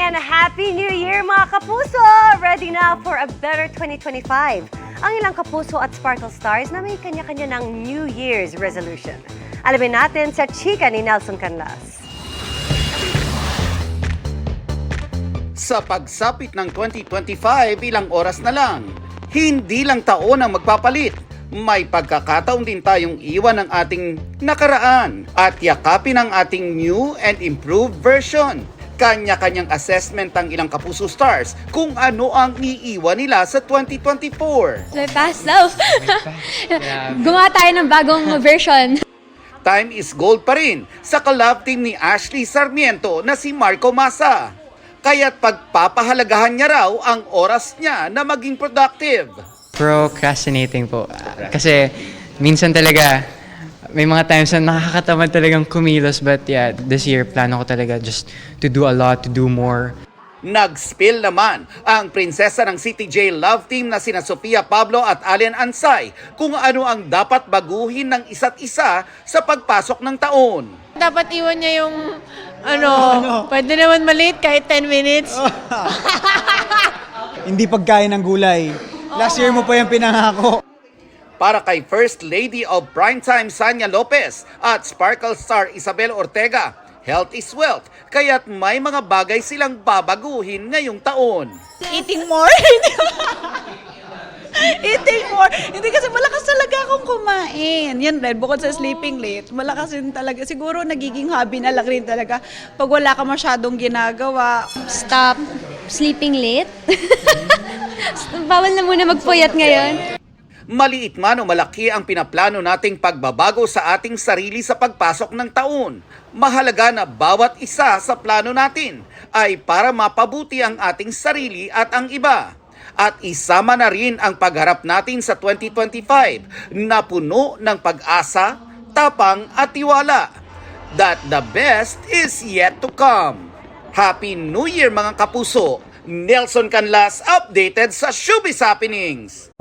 and Happy New Year mga kapuso! Ready na for a better 2025. Ang ilang kapuso at Sparkle Stars na may kanya-kanya ng New Year's resolution. Alamin natin sa chika ni Nelson Canlas. Sa pagsapit ng 2025, ilang oras na lang. Hindi lang taon ang magpapalit. May pagkakataon din tayong iwan ng ating nakaraan at yakapin ang ating new and improved version. Kanya-kanyang assessment ang ilang kapuso stars kung ano ang iiwan nila sa 2024. My past self. Gumawa tayo ng bagong version. Time is gold pa rin sa collab team ni Ashley Sarmiento na si Marco Masa. Kaya't pagpapahalagahan niya raw ang oras niya na maging productive. Procrastinating po. Kasi minsan talaga, may mga times na nakakatamad talagang kumilos. But yeah, this year, plano ko talaga just to do a lot, to do more. Nag-spill naman ang prinsesa ng City J Love Team na sina Sofia Pablo at Allen Ansay kung ano ang dapat baguhin ng isa't isa sa pagpasok ng taon. Dapat iwan niya yung, pwede naman malate kahit 10 minutes. Hindi pagkain ng gulay. Last year mo pa yung pinangako. Para kay First Lady of Primetime Sanya Lopez at Sparkle Star Isabel Ortega, health is wealth, kaya't may mga bagay silang babaguhin ngayong taon. Eating more? Eating more. Hindi kasi malakas talaga akong kumain. Yan rin, bukod sa sleeping late, malakas din talaga. Siguro nagiging hobby na lang rin talaga pag wala ka masyadong ginagawa. Stop sleeping late. Bawal na muna magpuyat ngayon. Maliit man o malaki ang pinaplano nating pagbabago sa ating sarili sa pagpasok ng taon. Mahalaga na bawat isa sa plano natin ay para mapabuti ang ating sarili at ang iba. At isama na rin ang pagharap natin sa 2025 na puno ng pag-asa, tapang at tiwala. That the best is yet to come. Happy New Year mga kapuso! Nelson Canlas updated sa Showbiz Happenings.